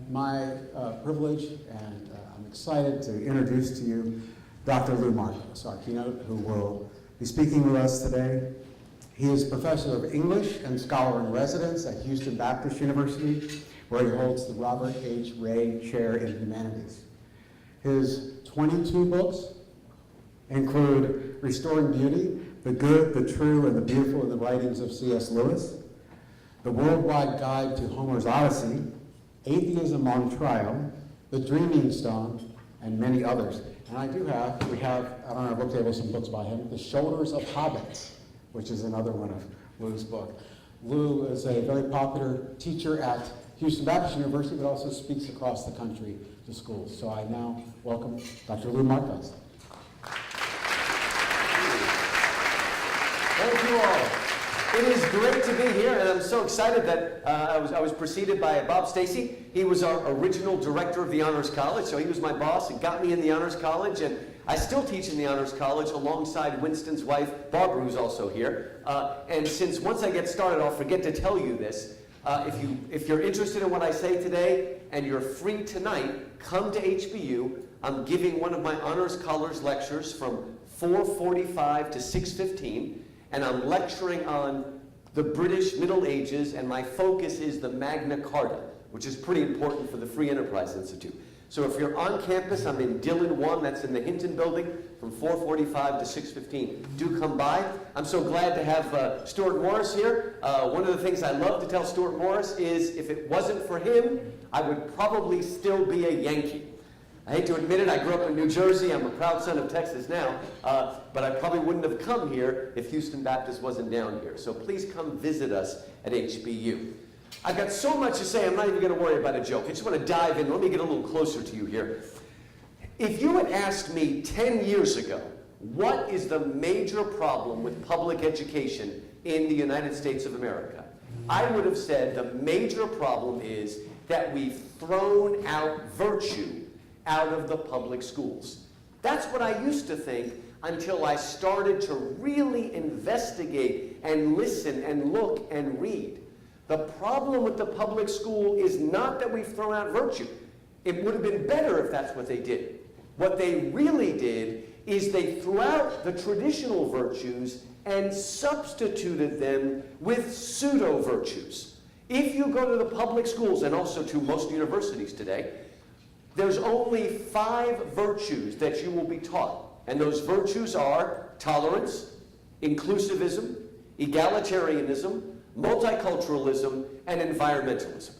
my privilege, and I'm excited to introduce to you Dr. Louis Markos, our keynote, who will be speaking with us today. He is professor of English and scholar in residence at Houston Baptist University, where he holds the Robert H. Ray Chair in Humanities. His 22 books include Restoring Beauty, The Good, the True, and the Beautiful in the Writings of C.S. Lewis, The Worldwide Guide to Homer's Odyssey, Atheism on Trial, The Dreaming Stone, and many others. And we have on our book table some books by him, The Shoulders of Hobbits, which is another one of Lou's book. Lou is a very popular teacher at Houston Baptist University, but also speaks across the country to schools. So I now welcome Dr. Louis Markos. Thank you all. It is great to be here, and I'm so excited that I was preceded by Bob Stacy. He was our original director of the Honors College, so he was my boss and got me in the Honors College, and I still teach in the Honors College alongside Winston's wife, Barbara, who's also here. And since once I get started, I'll forget to tell you this. If you're interested in what I say today and you're free tonight, come to HBU. I'm giving one of my Honors Scholars lectures from 4:45 to 6:15. And I'm lecturing on the British Middle Ages, and my focus is the Magna Carta, which is pretty important for the Free Enterprise Institute. So if you're on campus, I'm in Dillon 1, that's in the Hinton building, from 4:45 to 6:15. Do come by. I'm so glad to have Stuart Morris here. One of the things I love to tell Stuart Morris is if it wasn't for him, I would probably still be a Yankee. I hate to admit it, I grew up in New Jersey. I'm a proud son of Texas now, but I probably wouldn't have come here if Houston Baptist wasn't down here. So please come visit us at HBU. I've got so much to say, I'm not even going to worry about a joke. I just want to dive in. Let me get a little closer to you here. If you had asked me 10 years ago, what is the major problem with public education in the United States of America, I would have said the major problem is that we've thrown out virtue out of the public schools. That's what I used to think until I started to really investigate and listen and look and read. The problem with the public school is not that we've thrown out virtue. It would have been better if that's what they did. What they really did is they threw out the traditional virtues and substituted them with pseudo-virtues. If you go to the public schools, and also to most universities today, there's only 5 virtues that you will be taught. And those virtues are tolerance, inclusivism, egalitarianism, multiculturalism, and environmentalism.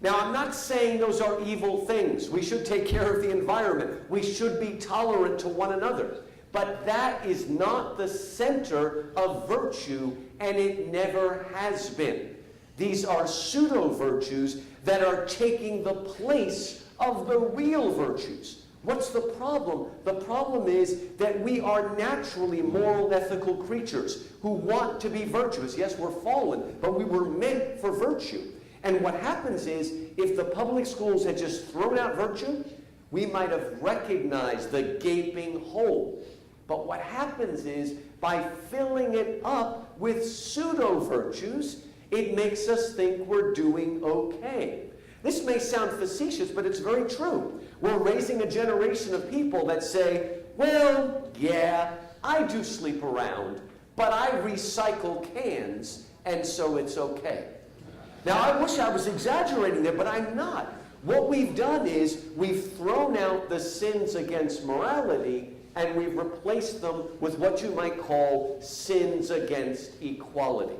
Now, I'm not saying those are evil things. We should take care of the environment. We should be tolerant to one another. But that is not the center of virtue, and it never has been. These are pseudo-virtues that are taking the place of the real virtues. What's the problem? The problem is that we are naturally moral, ethical creatures who want to be virtuous. Yes, we're fallen, but we were meant for virtue. And what happens is, if the public schools had just thrown out virtue, we might have recognized the gaping hole. But what happens is, by filling it up with pseudo-virtues, it makes us think we're doing okay. This may sound facetious, but it's very true. We're raising a generation of people that say, well, yeah, I do sleep around, but I recycle cans, and so it's okay. Now, I wish I was exaggerating there, but I'm not. What we've done is we've thrown out the sins against morality, and we've replaced them with what you might call sins against equality.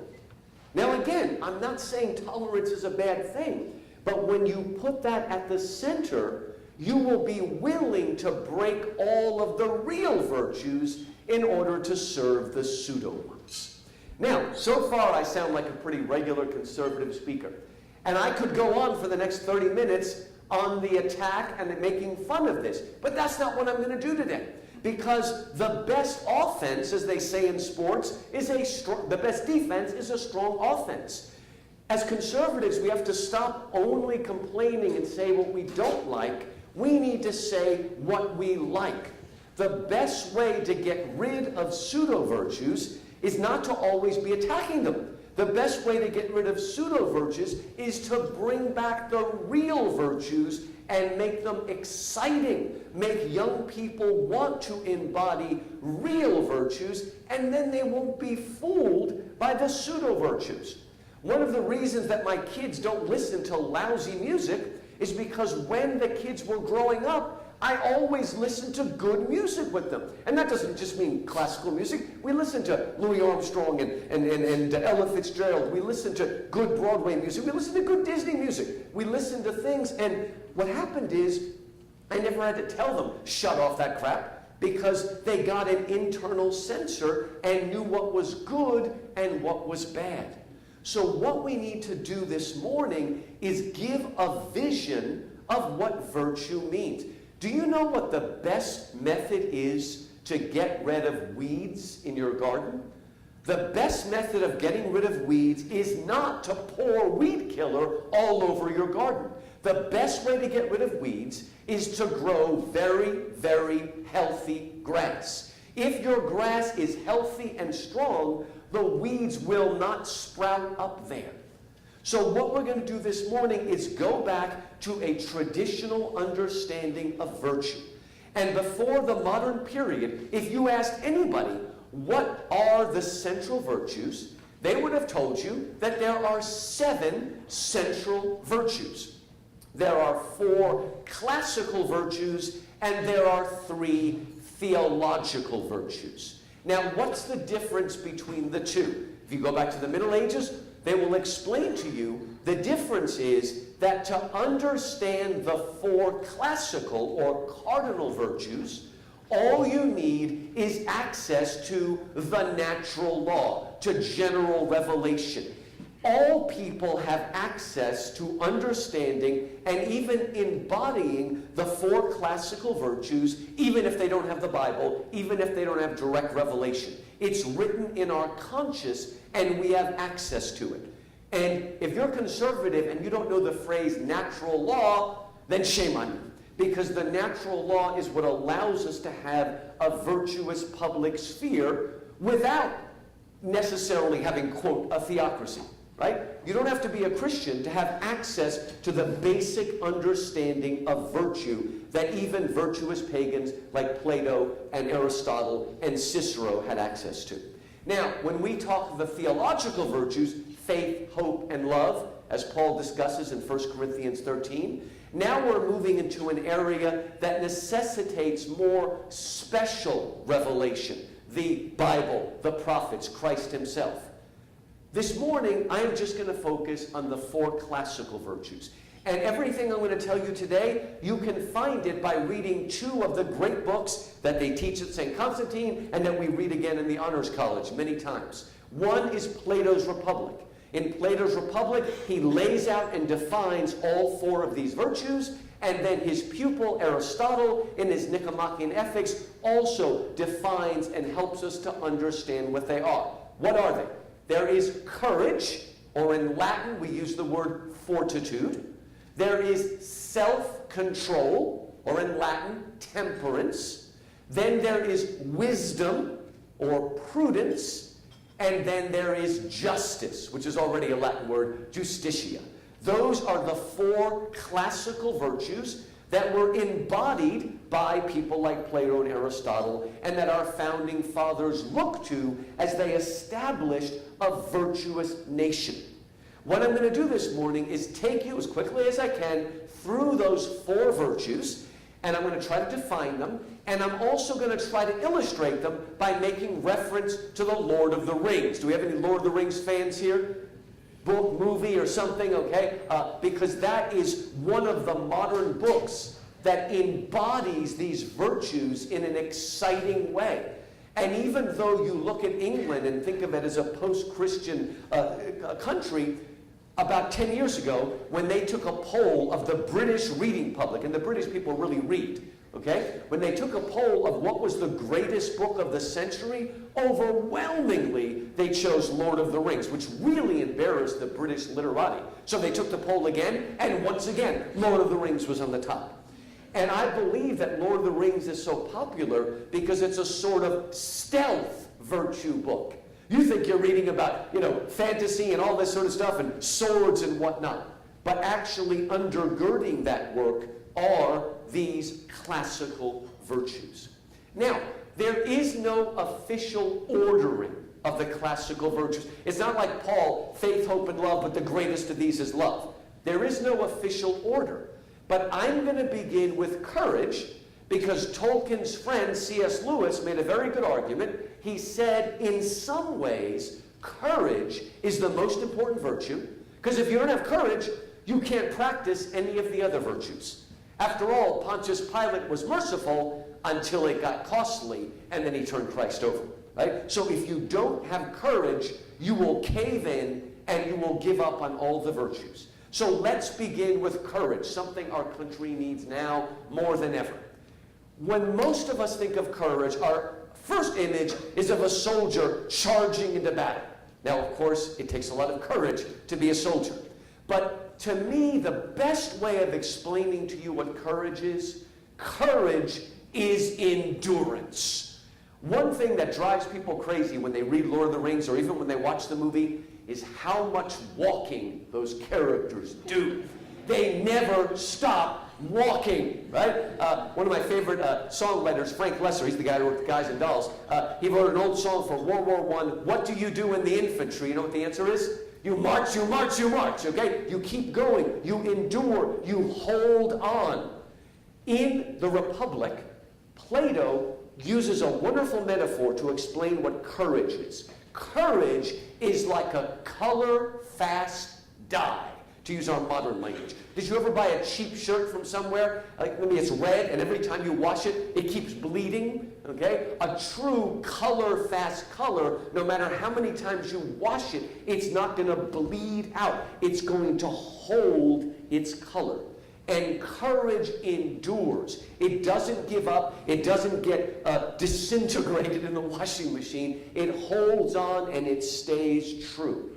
Now, again, I'm not saying tolerance is a bad thing. But when you put that at the center, you will be willing to break all of the real virtues in order to serve the pseudo ones. Now, so far I sound like a pretty regular conservative speaker. And I could go on for the next 30 minutes on the attack and making fun of this. But that's not what I'm going to do today. Because the best offense, as they say in sports, is the best defense is a strong offense. As conservatives, we have to stop only complaining and say what we don't like. We need to say what we like. The best way to get rid of pseudo-virtues is not to always be attacking them. The best way to get rid of pseudo-virtues is to bring back the real virtues and make them exciting. Make young people want to embody real virtues, and then they won't be fooled by the pseudo-virtues. One of the reasons that my kids don't listen to lousy music is because when the kids were growing up, I always listened to good music with them. And that doesn't just mean classical music. We listen to Louis Armstrong and Ella Fitzgerald. We listen to good Broadway music. We listen to good Disney music. We listen to things, and what happened is I never had to tell them, shut off that crap, because they got an internal censor and knew what was good and what was bad. So what we need to do this morning is give a vision of what virtue means. Do you know what the best method is to get rid of weeds in your garden? The best method of getting rid of weeds is not to pour weed killer all over your garden. The best way to get rid of weeds is to grow very, very healthy grass. If your grass is healthy and strong, the weeds will not sprout up there. So what we're going to do this morning is go back to a traditional understanding of virtue. And before the modern period, if you asked anybody, what are the central virtues, they would have told you that there are 7 central virtues. There are 4 classical virtues, and there are 3 theological virtues. Now, what's the difference between the two? If you go back to the Middle Ages, they will explain to you the difference is that to understand the 4 classical or cardinal virtues, all you need is access to the natural law, to general revelation. All people have access to understanding and even embodying the 4 classical virtues, even if they don't have the Bible, even if they don't have direct revelation. It's written in our conscience, and we have access to it. And if you're conservative and you don't know the phrase natural law, then shame on you. Because the natural law is what allows us to have a virtuous public sphere without necessarily having, quote, a theocracy. Right? You don't have to be a Christian to have access to the basic understanding of virtue that even virtuous pagans like Plato and Aristotle and Cicero had access to. Now, when we talk of the theological virtues, faith, hope, and love, as Paul discusses in 1 Corinthians 13, now we're moving into an area that necessitates more special revelation. The Bible, the prophets, Christ himself. This morning, I am just going to focus on the 4 classical virtues. And everything I'm going to tell you today, you can find it by reading 2 of the great books that they teach at St. Constantine and that we read again in the Honors College many times. One is Plato's Republic. In Plato's Republic, he lays out and defines all 4 of these virtues, and then his pupil Aristotle, in his Nicomachean Ethics, also defines and helps us to understand what they are. What are they? There is courage, or in Latin we use the word fortitude. There is self-control, or in Latin temperance. Then there is wisdom, or prudence. And then there is justice, which is already a Latin word, justitia. Those are the 4 classical virtues that were embodied by people like Plato and Aristotle, and that our founding fathers looked to as they established a virtuous nation. What I'm going to do this morning is take you as quickly as I can through those 4 virtues, and I'm going to try to define them, and I'm also going to try to illustrate them by making reference to the Lord of the Rings. Do we have any Lord of the Rings fans here? Book, movie, or something, okay? Because that is one of the modern books that embodies these virtues in an exciting way. And even though you look at England and think of it as a post-Christian country, about 10 years ago, when they took a poll of the British reading public, and the British people really read, okay? When they took a poll of what was the greatest book of the century, overwhelmingly they chose Lord of the Rings, which really embarrassed the British literati. So they took the poll again, and once again, Lord of the Rings was on the top. And I believe that Lord of the Rings is so popular because it's a sort of stealth virtue book. You think you're reading about, fantasy and all this sort of stuff and swords and whatnot. But actually undergirding that work are these classical virtues. Now, there is no official ordering of the classical virtues. It's not like Paul, faith, hope, and love, but the greatest of these is love. There is no official order. But I'm going to begin with courage, because Tolkien's friend C.S. Lewis made a very good argument. He said, in some ways, courage is the most important virtue, because if you don't have courage, you can't practice any of the other virtues. After all, Pontius Pilate was merciful until it got costly, and then he turned Christ over. Right? So if you don't have courage, you will cave in and you will give up on all the virtues. So let's begin with courage, something our country needs now more than ever. When most of us think of courage, our first image is of a soldier charging into battle. Now, of course, it takes a lot of courage to be a soldier. But to me, the best way of explaining to you what courage is endurance. One thing that drives people crazy when they read Lord of the Rings, or even when they watch the movie, is how much walking those characters do. They never stop walking, right? One of my favorite songwriters, Frank Lesser, he's the guy who wrote Guys and Dolls, he wrote an old song for World War I, What Do You Do in the Infantry? You know what the answer is? You march, you march, you march, okay? You keep going, you endure, you hold on. In the Republic, Plato uses a wonderful metaphor to explain what courage is. Courage is like a color-fast dye, to use our modern language. Did you ever buy a cheap shirt from somewhere? Like maybe it's red, and every time you wash it, it keeps bleeding, okay? A true color-fast color, no matter how many times you wash it, it's not going to bleed out. It's going to hold its color. And courage endures. It doesn't give up. It doesn't get disintegrated in the washing machine. It holds on and it stays true.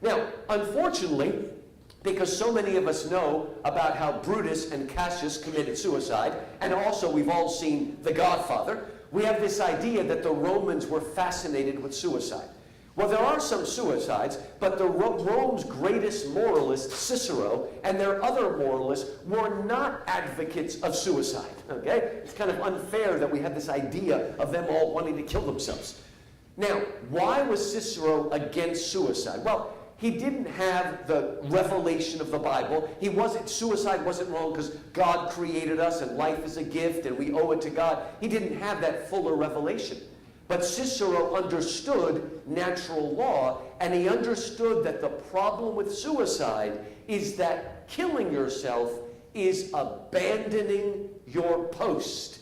Now, unfortunately, because so many of us know about how Brutus and Cassius committed suicide, and also we've all seen The Godfather, we have this idea that the Romans were fascinated with suicide. Well, there are some suicides, but Rome's greatest moralist, Cicero, and their other moralists were not advocates of suicide, okay? It's kind of unfair that we have this idea of them all wanting to kill themselves. Now, why was Cicero against suicide? Well, he didn't have the revelation of the Bible. Suicide wasn't wrong because God created us and life is a gift and we owe it to God. He didn't have that fuller revelation. But Cicero understood natural law, and he understood that the problem with suicide is that killing yourself is abandoning your post.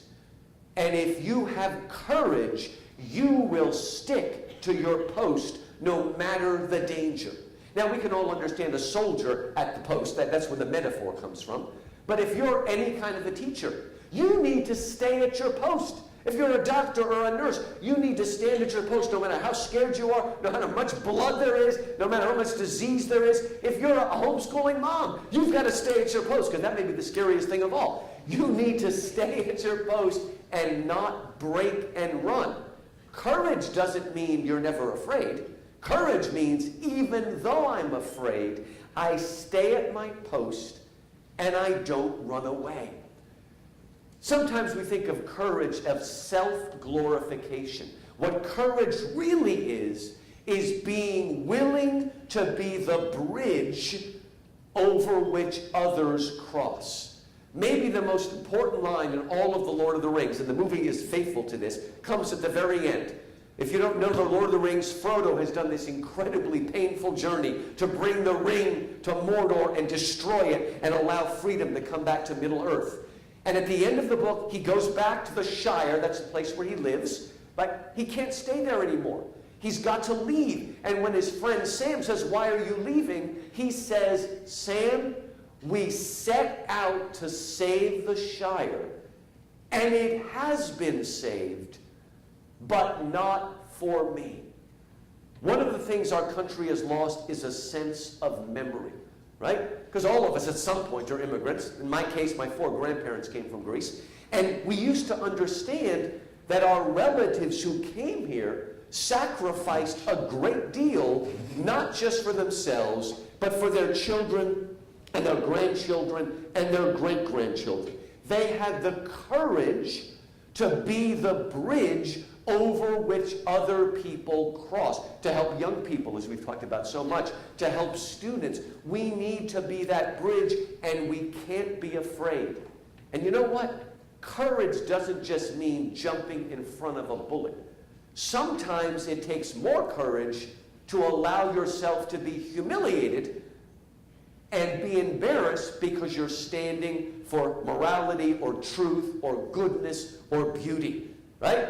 And if you have courage, you will stick to your post no matter the danger. Now, we can all understand a soldier at the post. That's where the metaphor comes from. But if you're any kind of a teacher, you need to stay at your post. If you're a doctor or a nurse, you need to stand at your post no matter how scared you are, no matter how much blood there is, no matter how much disease there is. If you're a homeschooling mom, you've got to stay at your post, because that may be the scariest thing of all. You need to stay at your post and not break and run. Courage doesn't mean you're never afraid. Courage means even though I'm afraid, I stay at my post and I don't run away. Sometimes we think of courage as self-glorification. What courage really is being willing to be the bridge over which others cross. Maybe the most important line in all of the Lord of the Rings, and the movie is faithful to this, comes at the very end. If you don't know the Lord of the Rings, Frodo has done this incredibly painful journey to bring the ring to Mordor and destroy it and allow freedom to come back to Middle-earth. And at the end of the book, he goes back to the Shire, that's the place where he lives, but he can't stay there anymore. He's got to leave. And when his friend Sam says, "Why are you leaving?" he says, "Sam, we set out to save the Shire, and it has been saved, but not for me." One of the things our country has lost is a sense of memory. Right? Because all of us at some point are immigrants. In my case, my 4 grandparents came from Greece. And we used to understand that our relatives who came here sacrificed a great deal, not just for themselves, but for their children and their grandchildren and their great-grandchildren. They had the courage to be the bridge over which other people cross, to help young people, as we've talked about so much, to help students. We need to be that bridge, and we can't be afraid. And you know what? Courage doesn't just mean jumping in front of a bullet. Sometimes it takes more courage to allow yourself to be humiliated and be embarrassed because you're standing for morality or truth or goodness or beauty, right?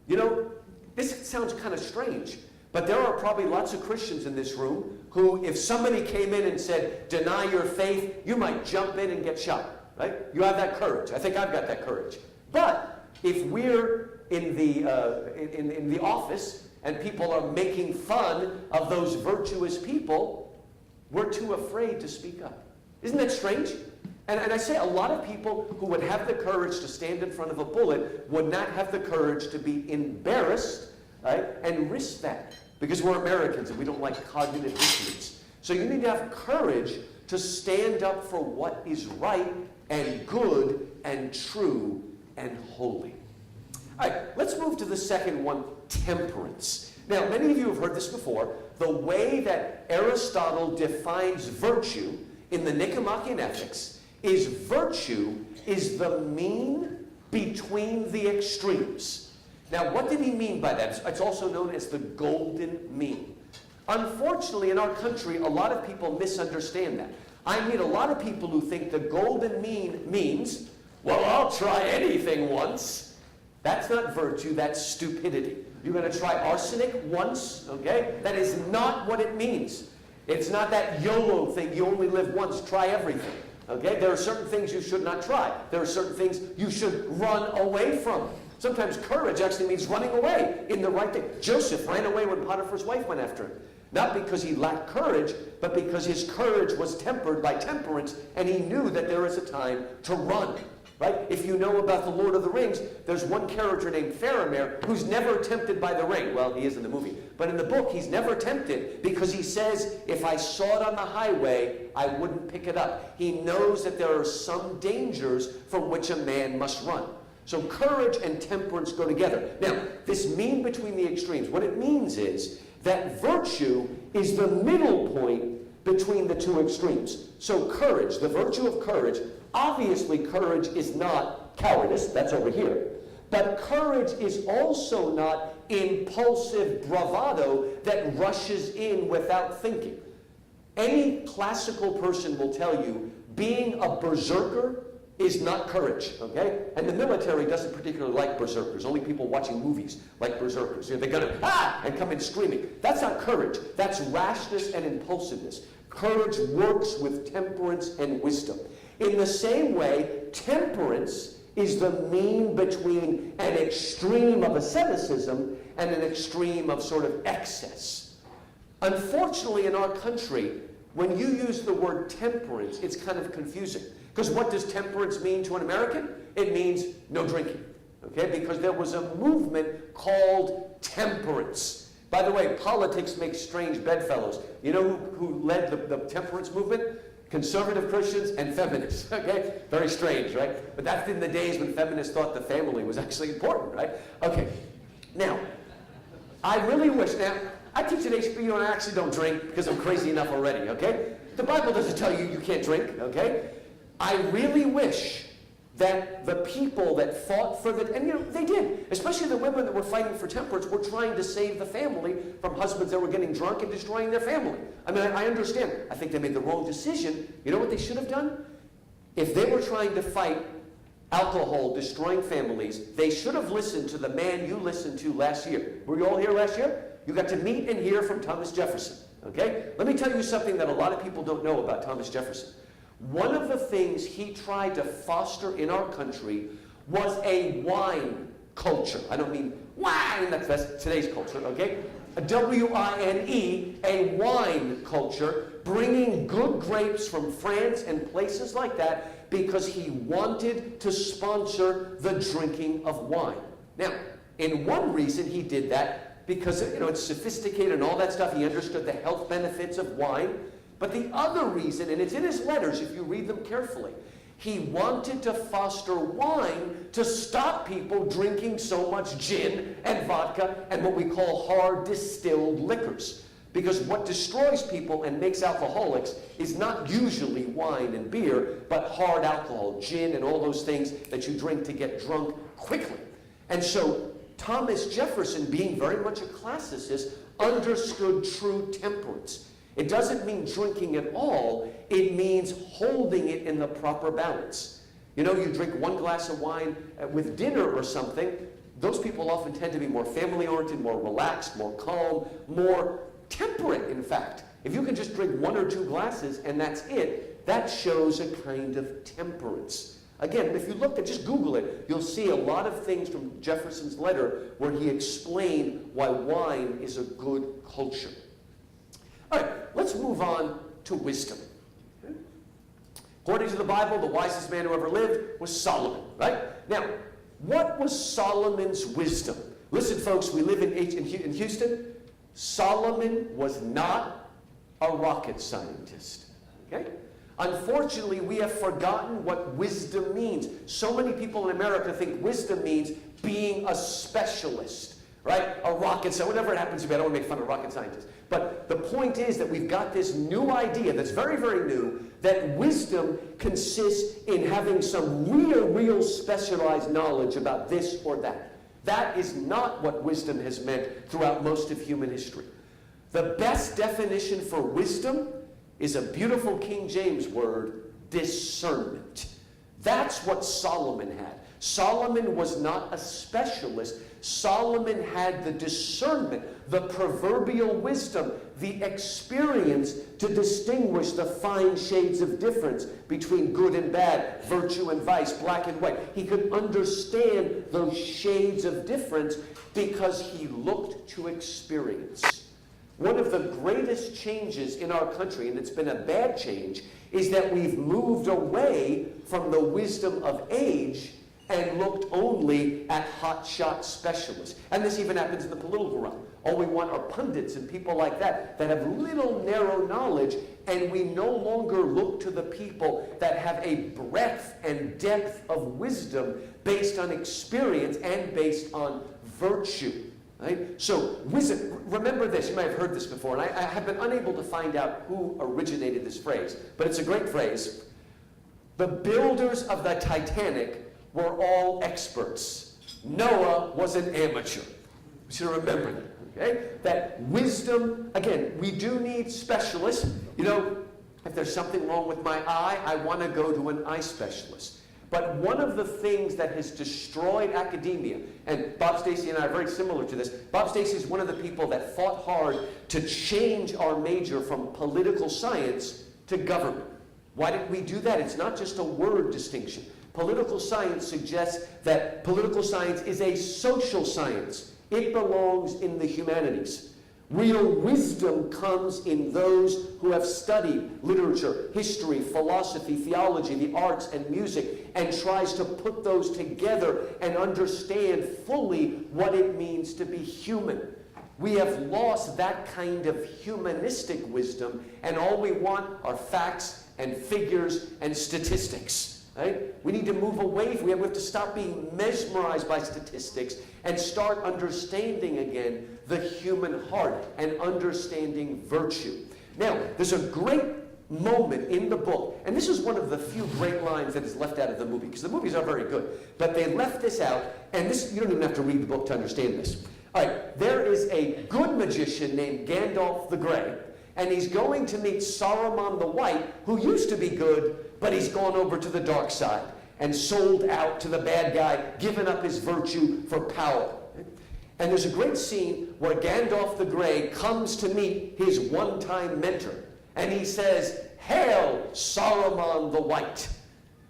You know, this sounds kind of strange, but there are probably lots of Christians in this room who, if somebody came in and said, deny your faith, you might jump in and get shot, right? You have that courage. I think I've got that courage. But if we're in the office and people are making fun of those virtuous people, we're too afraid to speak up. Isn't that strange? And I say a lot of people who would have the courage to stand in front of a bullet would not have the courage to be embarrassed, right, and risk that. Because we're Americans and we don't like cognitive dissonance. So you need to have courage to stand up for what is right and good and true and holy. All right, let's move to the second one, temperance. Now, many of you have heard this before. The way that Aristotle defines virtue in the Nicomachean Ethics is virtue is the mean between the extremes. Now, what did he mean by that? It's also known as the golden mean. Unfortunately, in our country, a lot of people misunderstand that. I meet a lot of people who think the golden mean means, well, I'll try anything once. That's not virtue, that's stupidity. You're going to try arsenic once, okay? That is not what it means. It's not that YOLO thing, you only live once, try everything. Okay? There are certain things you should not try. There are certain things you should run away from. Sometimes courage actually means running away in the right thing. Joseph ran away when Potiphar's wife went after him. Not because he lacked courage, but because his courage was tempered by temperance, and he knew that there is a time to run. Right? If you know about the Lord of the Rings, there's one character named Faramir who's never tempted by the ring. Well, he is in the movie. But in the book, he's never tempted because he says, if I saw it on the highway, I wouldn't pick it up. He knows that there are some dangers from which a man must run. So courage and temperance go together. Now, this mean between the extremes, what it means is that virtue is the middle point between the two extremes. So courage, the virtue of courage, obviously courage is not cowardice, that's over here. But courage is also not impulsive bravado that rushes in without thinking. Any classical person will tell you being a berserker is not courage, okay? And the military doesn't particularly like berserkers. Only people watching movies like berserkers. They're going to, and come in screaming. That's not courage. That's rashness and impulsiveness. Courage works with temperance and wisdom. In the same way, temperance is the mean between an extreme of asceticism and an extreme of sort of excess. Unfortunately, in our country, when you use the word temperance, it's kind of confusing. Because what does temperance mean to an American? It means no drinking, okay? Because there was a movement called temperance. By the way, politics makes strange bedfellows. You know who led the temperance movement? Conservative Christians and feminists, okay? Very strange, right? But that's in the days when feminists thought the family was actually important, right? Okay, now, I really wish, now, I teach at HBU and I actually don't drink because I'm crazy enough already, okay? The Bible doesn't tell you you can't drink, okay? I really wish that the people that fought for the, and you know, they did, especially the women that were fighting for temperance, were trying to save the family from husbands that were getting drunk and destroying their family. I mean, I understand. I think they made the wrong decision. You know what they should have done? If they were trying to fight alcohol destroying families, they should have listened to the man you listened to last year. Were you all here last year? You got to meet and hear from Thomas Jefferson, okay? Let me tell you something that a lot of people don't know about Thomas Jefferson. One of the things he tried to foster in our country was a wine culture. I don't mean wine, that's today's culture, okay? A W-I-N-E, a wine culture, bringing good grapes from France and places like that because he wanted to sponsor the drinking of wine. Now, in one reason he did that, because it's sophisticated and all that stuff. He understood the health benefits of wine. But the other reason, and it's in his letters if you read them carefully, he wanted to foster wine to stop people drinking so much gin and vodka and what we call hard distilled liquors. Because what destroys people and makes alcoholics is not usually wine and beer, but hard alcohol, gin and all those things that you drink to get drunk quickly. And so Thomas Jefferson, being very much a classicist, understood true temperance. It doesn't mean drinking at all. It means holding it in the proper balance. You drink one glass of wine with dinner or something. Those people often tend to be more family-oriented, more relaxed, more calm, more temperate, in fact. If you can just drink one or two glasses and that's it, that shows a kind of temperance. Again, if you look at, just Google it, you'll see a lot of things from Jefferson's letter where he explained why wine is a good culture. All right, let's move on to wisdom. Okay? According to the Bible, the wisest man who ever lived was Solomon, right? Now, what was Solomon's wisdom? Listen, folks, we live in Houston. Solomon was not a rocket scientist, okay? Unfortunately, we have forgotten what wisdom means. So many people in America think wisdom means being a specialist, right? A rocket scientist, whatever it happens to be. I don't want to make fun of rocket scientists. But the point is that we've got this new idea that's very, very new, that wisdom consists in having some real specialized knowledge about this or that. That is not what wisdom has meant throughout most of human history. The best definition for wisdom is a beautiful King James word, discernment. That's what Solomon had. Solomon was not a specialist. Solomon had the discernment, the proverbial wisdom, the experience to distinguish the fine shades of difference between good and bad, virtue and vice, black and white. He could understand those shades of difference because he looked to experience. One of the greatest changes in our country, and it's been a bad change, is that we've moved away from the wisdom of age and looked only at hotshot specialists. And this even happens in the political realm. All we want are pundits and people like that have little narrow knowledge, and we no longer look to the people that have a breadth and depth of wisdom based on experience and based on virtue. Right? So wisdom, remember this, you might have heard this before, and I have been unable to find out who originated this phrase, but it's a great phrase. The builders of the Titanic were all experts. Noah was an amateur. We should remember that, okay? That wisdom, again, we do need specialists. If there's something wrong with my eye, I want to go to an eye specialist. But one of the things that has destroyed academia, and Bob Stacy and I are very similar to this, Bob Stacy is one of the people that fought hard to change our major from political science to government. Why did we do that? It's not just a word distinction. Political science suggests that political science is a social science. It belongs in the humanities. Real wisdom comes in those who have studied literature, history, philosophy, theology, the arts, and music, and tries to put those together and understand fully what it means to be human. We have lost that kind of humanistic wisdom, and all we want are facts and figures and statistics. Right? We need to move away. We have to stop being mesmerized by statistics and start understanding again the human heart and understanding virtue. Now, there's a great moment in the book, and this is one of the few great lines that is left out of the movie, because the movies are very good, but they left this out, and this, you don't even have to read the book to understand this. All right, there is a good magician named Gandalf the Grey, and he's going to meet Saruman the White, who used to be good, but he's gone over to the dark side and sold out to the bad guy, given up his virtue for power. And there's a great scene where Gandalf the Grey comes to meet his one-time mentor, and he says, "Hail, Saruman the White."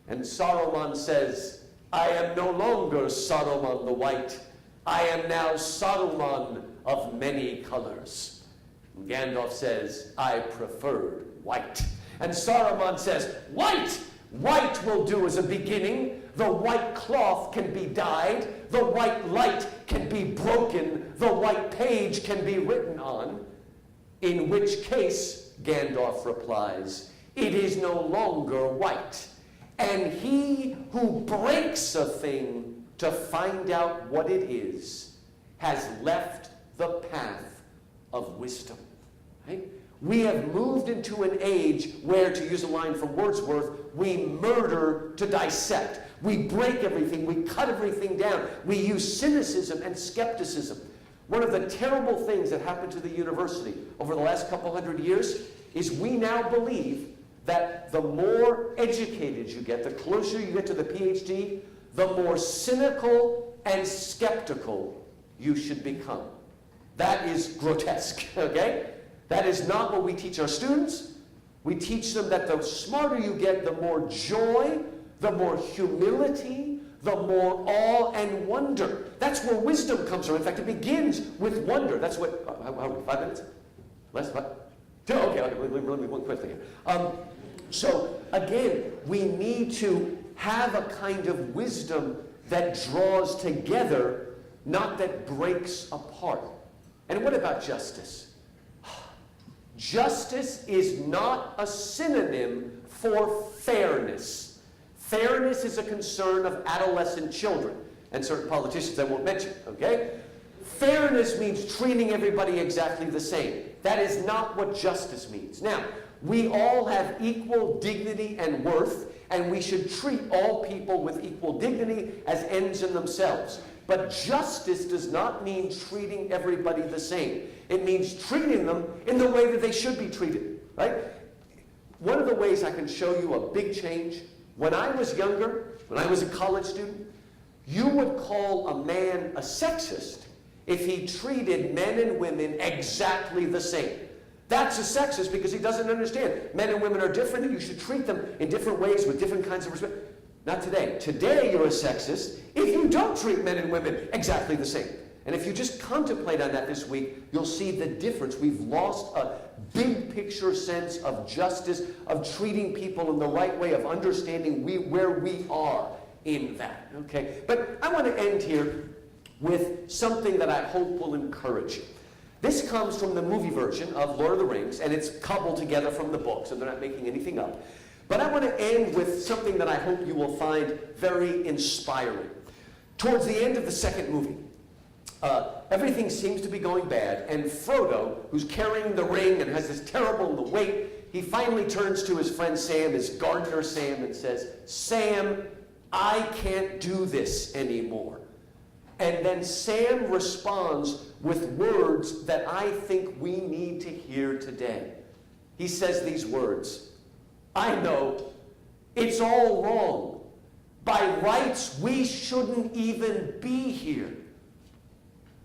And Saruman says, "I am no longer Saruman the White. I am now Saruman of many colors." And Gandalf says, "I preferred white." And Saruman says, "White! White will do as a beginning. The white cloth can be dyed. The white light can be broken. The white page can be written on. In which case, Gandalf replies, it is no longer white. And he who breaks a thing to find out what it is has left the path of wisdom. Right? We have moved into an age where, to use a line from Wordsworth, we murder to dissect. We break everything. We cut everything down. We use cynicism and skepticism. One of the terrible things that happened to the university over the last couple hundred years is we now believe that the more educated you get, the closer you get to the PhD, the more cynical and skeptical you should become. That is grotesque, okay? That is not what we teach our students. We teach them that the smarter you get, the more joy, the more humility, the more awe and wonder. That's where wisdom comes from. In fact, it begins with wonder. That's what, how 5 minutes? Less, what? 2? Okay, let me one quickly here. So, again, we need to have a kind of wisdom that draws together, not that breaks apart. And what about justice? Justice is not a synonym for fairness. Fairness is a concern of adolescent children and certain politicians I won't mention, okay? Fairness means treating everybody exactly the same. That is not what justice means. Now, we all have equal dignity and worth, and we should treat all people with equal dignity as ends in themselves. But justice does not mean treating everybody the same. It means treating them in the way that they should be treated, right? One of the ways I can show you a big change, when I was younger, when I was a college student, you would call a man a sexist if he treated men and women exactly the same. That's a sexist because he doesn't understand. Men and women are different and you should treat them in different ways with different kinds of respect. Not today. Today you're a sexist if you don't treat men and women exactly the same. And if you just contemplate on that this week, you'll see the difference. We've lost a big picture sense of justice, of treating people in the right way, of understanding where we are in that. Okay? But I want to end here with something that I hope will encourage you. This comes from the movie version of Lord of the Rings, and it's cobbled together from the book, so they're not making anything up. But I want to end with something that I hope you will find very inspiring. Towards the end of the second movie, everything seems to be going bad, and Frodo, who's carrying the ring and has this terrible weight, he finally turns to his friend Sam, his gardener Sam, and says, Sam, I can't do this anymore. And then Sam responds with words that I think we need to hear today. He says these words, I know, it's all wrong. By rights, we shouldn't even be here.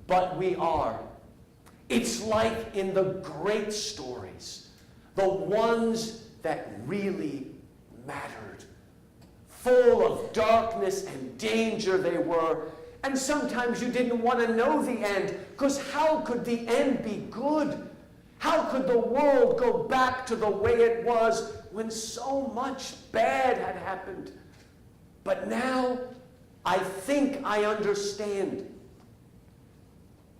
But we are. It's like in the great stories, the ones that really mattered. Full of darkness and danger they were, and sometimes you didn't want to know the end, because how could the end be good? How could the world go back to the way it was when so much bad had happened? But now, I think I understand.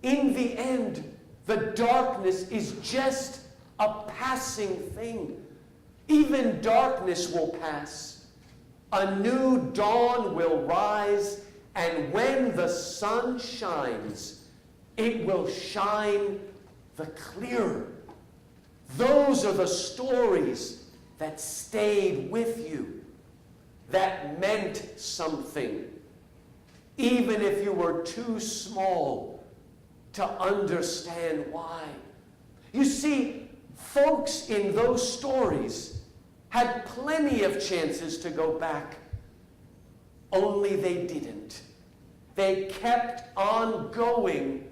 In the end, the darkness is just a passing thing. Even darkness will pass. A new dawn will rise, and when the sun shines, it will shine the clearer. Those are the stories that stayed with you, that meant something, even if you were too small to understand why. You see, folks in those stories had plenty of chances to go back, only they didn't. They kept on going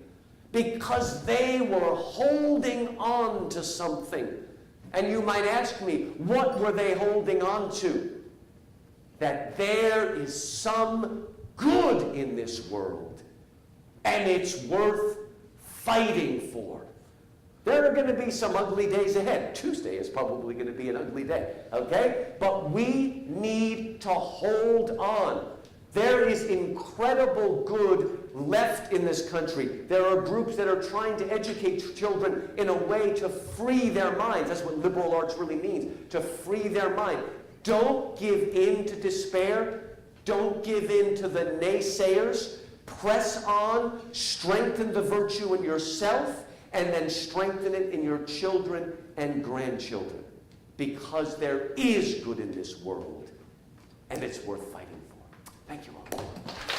because they were holding on to something. And you might ask me, what were they holding on to? That there is some good in this world, and it's worth fighting for. There are going to be some ugly days ahead. Tuesday is probably going to be an ugly day, okay? But we need to hold on. There is incredible good left in this country. There are groups that are trying to educate children in a way to free their minds. That's what liberal arts really means, to free their mind. Don't give in to despair. Don't give in to the naysayers. Press on, strengthen the virtue in yourself, and then strengthen it in your children and grandchildren. Because there is good in this world, and it's worth fighting for. Thank you all.